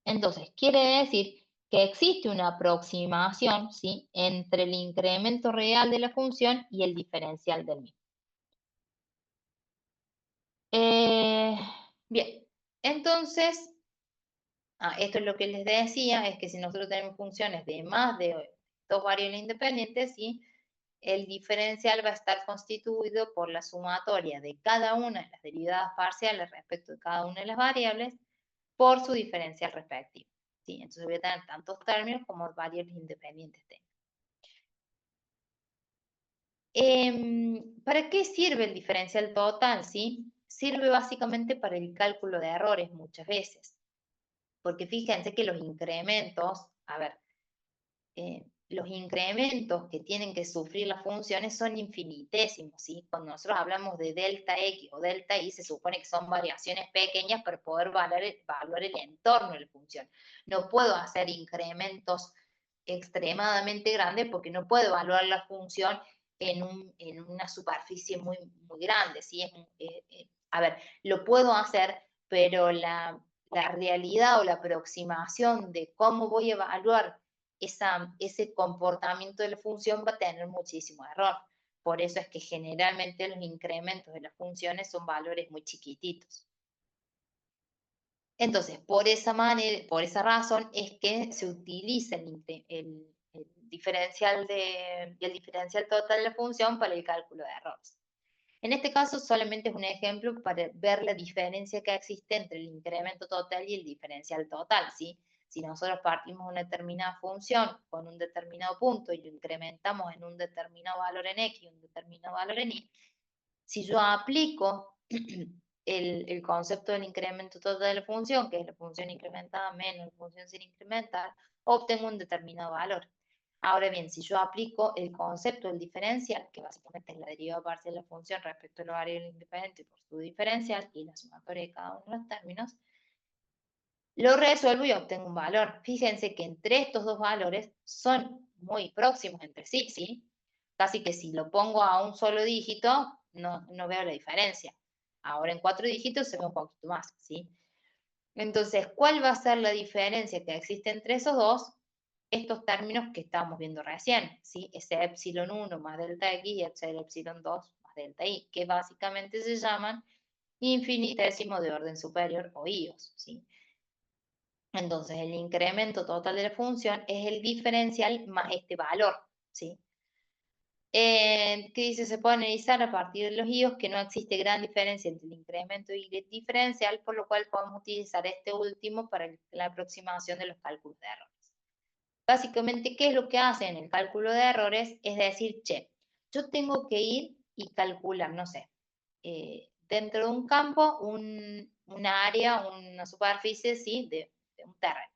Entonces, quiere decir que existe una aproximación, ¿sí?, entre el incremento real de la función y el diferencial del mismo. Bien, entonces, esto es lo que les decía, es que si nosotros tenemos funciones de más de dos variables independientes, ¿sí?, el diferencial va a estar constituido por la sumatoria de cada una de las derivadas parciales respecto de cada una de las variables por su diferencial respectivo, ¿sí? Entonces voy a tener tantos términos como variables independientes tengo. ¿Para qué sirve el diferencial total? ¿Sí? Sirve básicamente para el cálculo de errores muchas veces. Porque fíjense que los incrementos, a ver, los incrementos que tienen que sufrir las funciones son infinitésimos, ¿sí? Cuando nosotros hablamos de delta x o delta y, se supone que son variaciones pequeñas para poder evaluar el entorno de la función. No puedo hacer incrementos extremadamente grandes porque no puedo evaluar la función en una superficie muy, muy grande, ¿sí? A ver, lo puedo hacer, pero la realidad o la aproximación de cómo voy a evaluar ese comportamiento de la función va a tener muchísimo error. Por eso es que generalmente los incrementos de las funciones son valores muy chiquititos. Entonces, por esa razón es que se utiliza el diferencial total de la función para el cálculo de errores. En este caso solamente es un ejemplo para ver la diferencia que existe entre el incremento total y el diferencial total, ¿sí? Si nosotros partimos de una determinada función con un determinado punto y lo incrementamos en un determinado valor en x y un determinado valor en y, si yo aplico el concepto del incremento total de la función, que es la función incrementada menos la función sin incrementar, obtengo un determinado valor. Ahora bien, si yo aplico el concepto del diferencial, que básicamente es la derivada parcial de la función respecto a la variable independiente por su diferencial y la sumatoria de cada uno de los términos, lo resuelvo y obtengo un valor. Fíjense que entre estos dos valores son muy próximos entre sí, ¿sí? Casi que si lo pongo a un solo dígito, no veo la diferencia. Ahora en 4 dígitos se ve un poquito más, ¿sí? Entonces, ¿cuál va a ser la diferencia que existe entre esos dos? Estos términos que estábamos viendo recién, ¿sí? Ese epsilon 1 más delta x y ese epsilon 2 más delta y, que básicamente se llaman infinitésimo de orden superior o IOS, ¿sí? Entonces, el incremento total de la función es el diferencial más este valor, ¿sí? Que dice, se puede analizar a partir de los IOS que no existe gran diferencia entre el incremento y el diferencial, por lo cual podemos utilizar este último para la aproximación de los cálculos de errores. Básicamente, ¿qué es lo que hace en el cálculo de errores? Es decir, che, yo tengo que ir y calcular, no sé, dentro de un campo, una área, una superficie, ¿sí? de un terreno.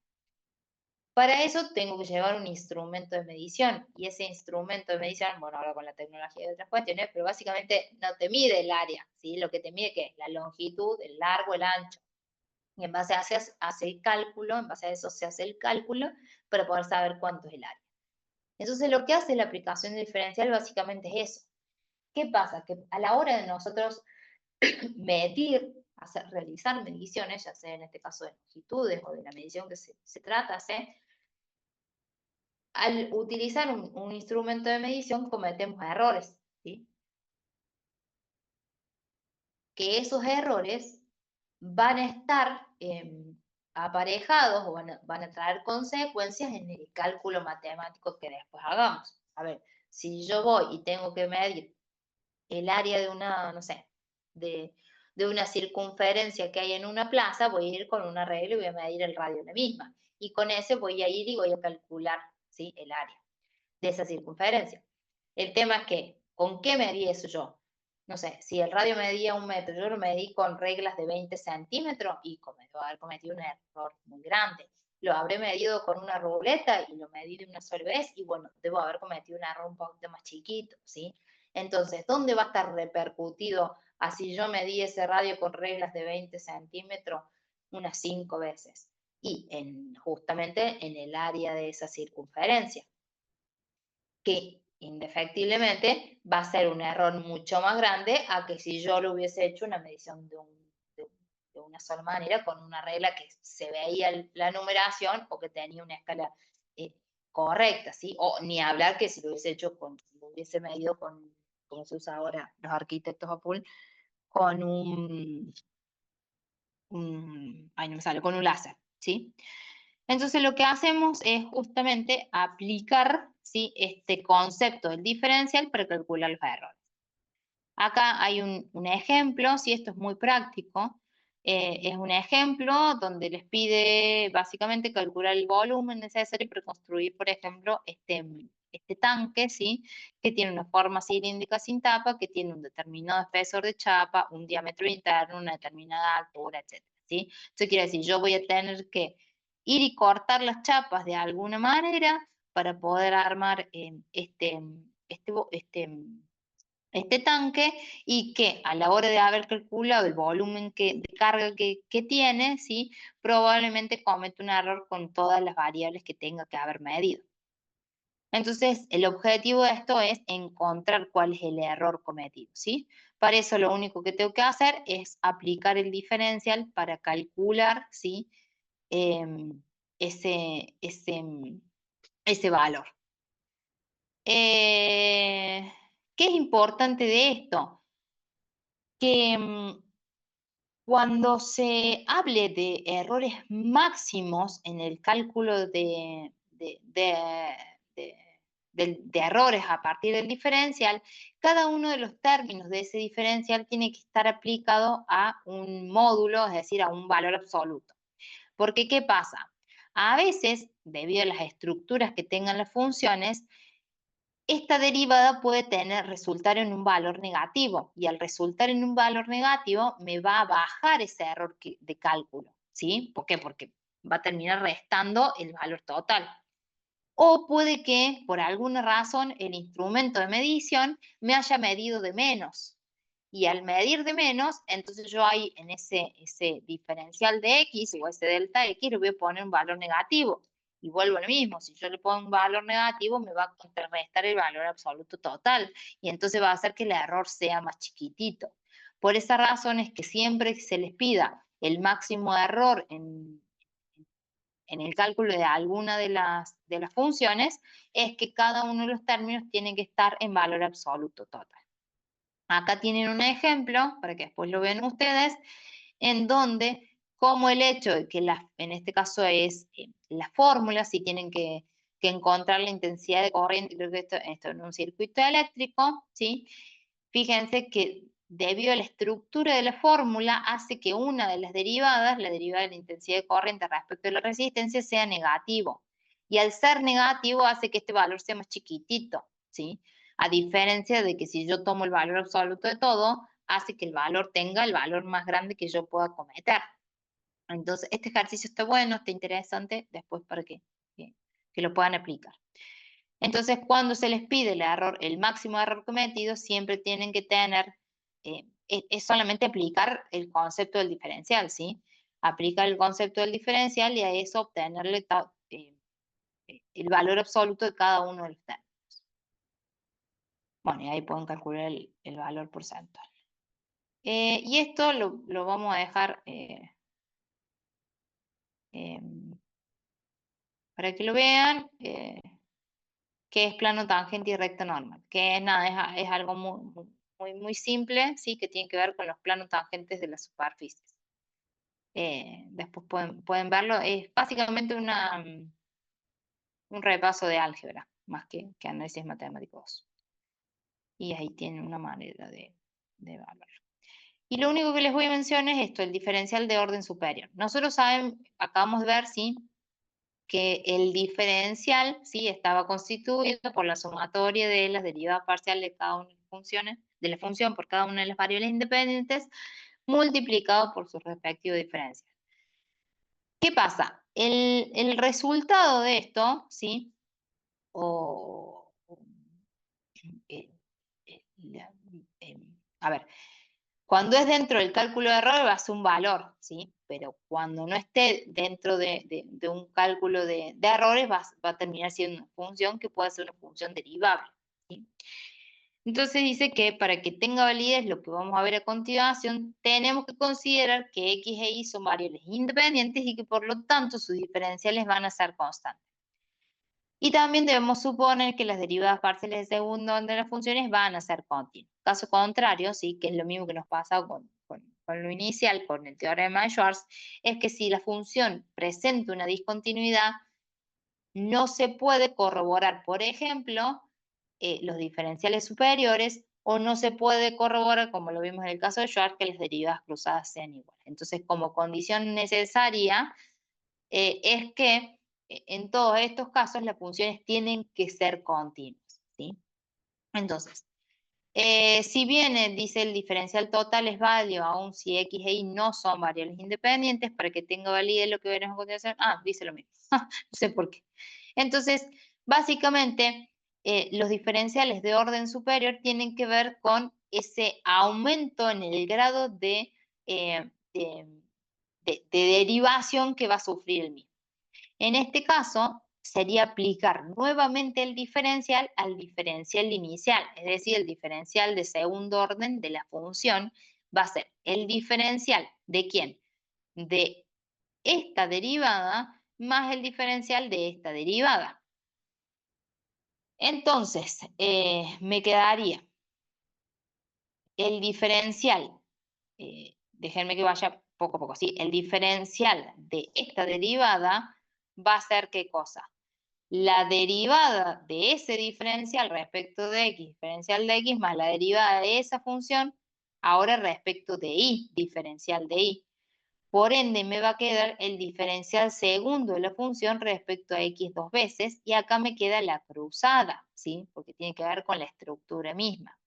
Para eso tengo que llevar un instrumento de medición, y ese instrumento de medición, bueno, ahora con la tecnología y otras cuestiones, pero básicamente no te mide el área, ¿sí? Lo que te mide, ¿qué es? La longitud, el largo, el ancho. Y en base a eso hace el cálculo, en base a eso se hace el cálculo para poder saber cuánto es el área. Entonces, lo que hace la aplicación diferencial básicamente es eso. ¿Qué pasa? Que a la hora de nosotros medir, realizar mediciones, ya sea en este caso de longitudes o de la medición que se trata, al utilizar un instrumento de medición cometemos errores, ¿sí? Que esos errores van a estar aparejados o van a traer consecuencias en el cálculo matemático que después hagamos. A ver, si yo voy y tengo que medir el área de una, no sé, de una circunferencia que hay en una plaza, voy a ir con una regla y voy a medir el radio de la misma. Y con ese voy a ir y voy a calcular, ¿sí? El área de esa circunferencia. El tema es que, ¿con qué medí eso yo? No sé, si el radio medía 1 metro, yo lo medí con reglas de 20 centímetros y debo haber cometido un error muy grande. Lo habré medido con una ruleta y lo medí de una sola vez y bueno, debo haber cometido un error un poquito más chiquito, ¿sí? Entonces, ¿dónde va a estar repercutido así yo medí ese radio con reglas de 20 centímetros unas 5 veces? Y justamente en el área de esa circunferencia, que indefectiblemente va a ser un error mucho más grande a que si yo lo hubiese hecho una medición de una sola manera, con una regla que se veía la numeración o que tenía una escala correcta, ¿sí? O ni hablar que si lo hubiese hecho lo hubiese medido con, como se usa ahora los arquitectos a full, con ay, no me sale, con un láser, ¿sí? Entonces lo que hacemos es justamente aplicar, ¿sí? Este concepto del diferencial para calcular los errores. Acá hay un ejemplo, si esto es muy práctico, es un ejemplo donde les pide básicamente calcular el volumen necesario para construir, por ejemplo, este tanque, ¿sí? Que tiene una forma cilíndrica sin tapa, que tiene un determinado espesor de chapa, un diámetro interno, una determinada altura, etc. ¿Sí? Eso quiere decir, yo voy a tener que ir y cortar las chapas de alguna manera para poder armar este tanque, y que a la hora de haber calculado el volumen de carga que tiene, ¿sí? Probablemente cometa un error con todas las variables que tenga que haber medido. Entonces, el objetivo de esto es encontrar cuál es el error cometido, ¿sí? Para eso lo único que tengo que hacer es aplicar el diferencial para calcular, ¿sí? Ese valor. ¿Qué es importante de esto? Que cuando se hable de errores máximos en el cálculo de errores a partir del diferencial, cada uno de los términos de ese diferencial tiene que estar aplicado a un módulo, es decir, a un valor absoluto. Porque, ¿qué pasa? A veces, debido a las estructuras que tengan las funciones, esta derivada puede resultar en un valor negativo, y al resultar en un valor negativo me va a bajar ese error de cálculo, ¿sí? ¿Por qué? Porque va a terminar restando el valor total. O puede que por alguna razón el instrumento de medición me haya medido de menos, y al medir de menos, entonces yo ahí en ese diferencial de x o ese delta x le voy a poner un valor negativo. Y vuelvo a lo mismo, si yo le pongo un valor negativo, me va a contrarrestar el valor absoluto total, y entonces va a hacer que el error sea más chiquitito. Por esa razón es que siempre que se les pida el máximo error en el cálculo de alguna de las funciones, es que cada uno de los términos tiene que estar en valor absoluto total. Acá tienen un ejemplo, para que después lo vean ustedes, en donde, como el hecho de que en este caso es la fórmula, si tienen que encontrar la intensidad de corriente, creo que esto en un circuito eléctrico, ¿sí? Fíjense que debido a la estructura de la fórmula, hace que una de las derivadas, la derivada de la intensidad de corriente respecto a la resistencia, sea negativo. Y al ser negativo hace que este valor sea más chiquitito, ¿sí? A diferencia de que si yo tomo el valor absoluto de todo, hace que el valor tenga el valor más grande que yo pueda cometer. Entonces, este ejercicio está bueno, está interesante, después para que lo puedan aplicar. Entonces, cuando se les pide el máximo error cometido, siempre tienen que tener, es solamente aplicar el concepto del diferencial, ¿sí? Aplicar el concepto del diferencial y a eso obtenerle el valor absoluto de cada uno de los términos. Bueno, y ahí pueden calcular el valor porcentual. Y esto lo vamos a dejar para que lo vean, que es plano tangente y recta normal, que nada, es algo muy simple, ¿sí? Que tiene que ver con los planos tangentes de las superficies. Después pueden verlo, es básicamente un repaso de álgebra, más que análisis matemáticos. Y ahí tienen una manera de evaluarlo. Y lo único que les voy a mencionar es esto, el diferencial de orden superior. Nosotros acabamos de ver, ¿sí? Que el diferencial, ¿sí? Estaba constituido por la sumatoria de las derivadas parciales de cada una de las funciones, de la función por cada una de las variables independientes, multiplicado por su respectivo diferencial. ¿Qué pasa? El resultado de esto, ¿sí? A ver, cuando es dentro del cálculo de error va a ser un valor, ¿sí? Pero cuando no esté dentro de un cálculo de errores va a terminar siendo una función que puede ser una función derivable, ¿sí? Entonces dice que para que tenga validez lo que vamos a ver a continuación, tenemos que considerar que x e y son variables independientes y que por lo tanto sus diferenciales van a ser constantes. Y también debemos suponer que las derivadas parciales de segundo orden de las funciones van a ser continuas. Caso contrario, sí, que es lo mismo que nos pasa con lo inicial, con el teorema de Schwarz, es que si la función presenta una discontinuidad, no se puede corroborar, por ejemplo, los diferenciales superiores, o no se puede corroborar, como lo vimos en el caso de Schwarz, que las derivadas cruzadas sean iguales. Entonces, como condición necesaria, es que en todos estos casos las funciones tienen que ser continuas, ¿sí? Entonces, si bien dice el diferencial total es válido aun si x e y no son variables independientes, para que tenga validez lo que veremos a continuación, dice lo mismo, no sé por qué. Entonces, básicamente, los diferenciales de orden superior tienen que ver con ese aumento en el grado de derivación que va a sufrir el mismo. En este caso, sería aplicar nuevamente el diferencial al diferencial inicial, es decir, el diferencial de segundo orden de la función va a ser el diferencial ¿de quién? De esta derivada más el diferencial de esta derivada. Entonces, me quedaría el diferencial, déjenme que vaya poco a poco, ¿sí? El diferencial de esta derivada va a ser ¿qué cosa? La derivada de ese diferencial respecto de x, diferencial de x, más la derivada de esa función, ahora respecto de y, diferencial de y. Por ende, me va a quedar el diferencial segundo de la función respecto a x dos veces, y acá me queda la cruzada, ¿sí? Porque tiene que ver con la estructura misma.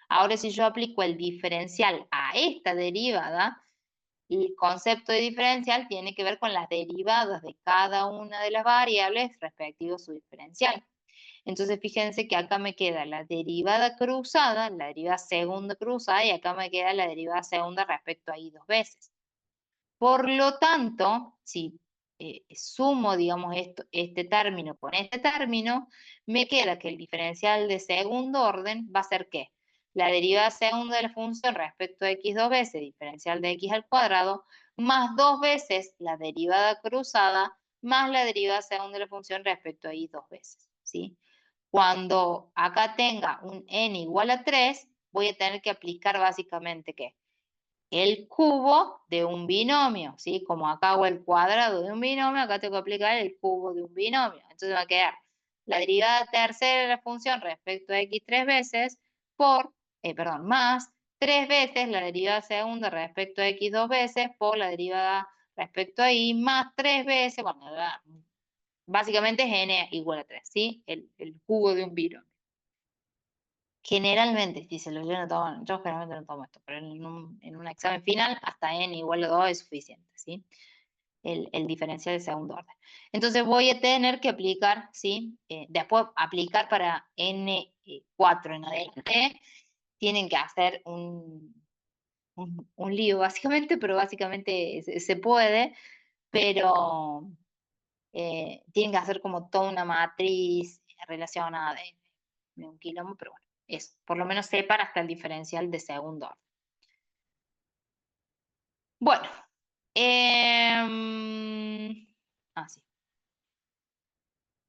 Ahora, si yo aplico el diferencial a esta derivada, el concepto de diferencial tiene que ver con las derivadas de cada una de las variables respectivo a su diferencial. Entonces, fíjense que acá me queda la derivada cruzada, la derivada segunda cruzada, y acá me queda la derivada segunda respecto a y dos veces. Por lo tanto, si sumo, digamos, este término con este término, me queda que el diferencial de segundo orden va a ser ¿qué? La derivada segunda de la función respecto a x dos veces, diferencial de x al cuadrado, más dos veces la derivada cruzada, más la derivada segunda de la función respecto a y dos veces, ¿sí? Cuando acá tenga un n igual a 3, voy a tener que aplicar básicamente ¿qué? El cubo de un binomio, ¿sí? Como acá hago el cuadrado de un binomio, acá tengo que aplicar el cubo de un binomio. Entonces va a quedar la derivada tercera de la función respecto a x tres veces más 3 veces la derivada segunda respecto a x dos veces por la derivada respecto a y más 3 veces, bueno, básicamente es n igual a 3, ¿sí? El jugo de un binomio. Generalmente, si se lo llegan a tomar, yo generalmente no tomo esto, pero en un examen final, hasta n igual a 2 es suficiente, ¿sí? El diferencial de segundo orden. Entonces voy a tener que aplicar, ¿sí? Después aplicar para n4 en adelante, tienen que hacer un lío básicamente, pero básicamente se puede, pero tienen que hacer como toda una matriz relacionada de un quilombo, pero bueno, eso, por lo menos sepan hasta el diferencial de segundo orden. Bueno, sí.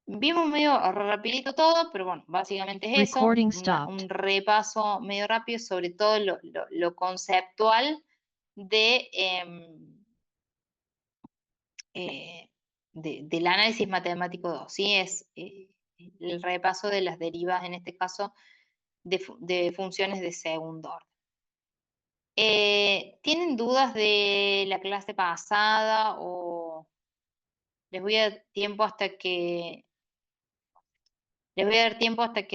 Vimos medio rapidito todo, pero bueno, básicamente es eso, Recording un stopped. repaso medio rápido, sobre todo lo conceptual de, del análisis matemático 2, ¿sí? Es el repaso de las derivas, en este caso, de funciones de segundo orden. ¿Tienen dudas de la clase pasada o les voy a dar tiempo hasta que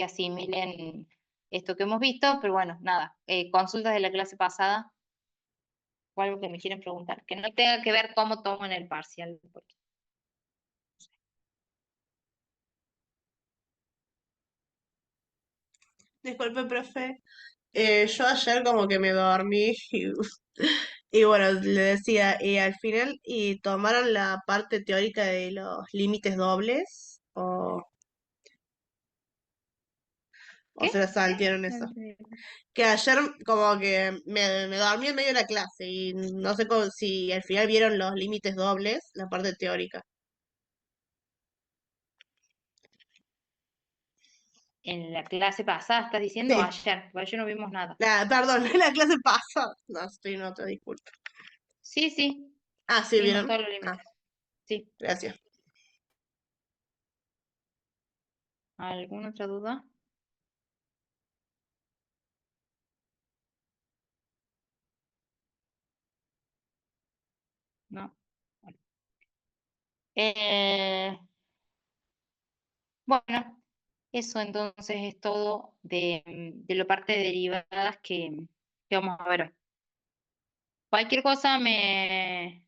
asimilen esto que hemos visto? Pero bueno, nada, consultas de la clase pasada o algo que me quieren preguntar, que no tenga que ver cómo toman el parcial. Porque Disculpe, profe. Yo ayer como que me dormí y bueno, le decía, y al final, ¿y tomaron la parte teórica de los límites dobles? ¿O se ¿Qué? la saltearon No eso? entendí. Que ayer como que me dormí en medio de la clase y no sé si al final vieron los límites dobles, la parte teórica. En la clase pasada estás diciendo Sí, ayer, porque ayer no vimos nada. perdón, la clase pasada. No, estoy en otra, disculpa. Sí, sí, Ah, sí, vimos ¿vieron? todos los Ah, límites. Sí. gracias. ¿Alguna otra duda? No. Bueno, Eh, bueno, eso entonces es todo de la parte de derivadas que vamos a ver hoy. Cualquier cosa me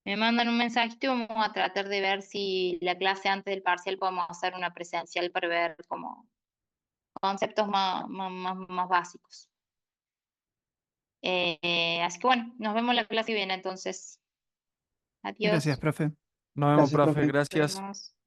mandan un mensajito y vamos a tratar de ver si la clase antes del parcial podemos hacer una presencial para ver como conceptos más básicos. Así que bueno, nos vemos la clase que viene entonces. Adiós. Gracias, profe. Nos vemos, Gracias, profe. profe. Gracias. Nos vemos.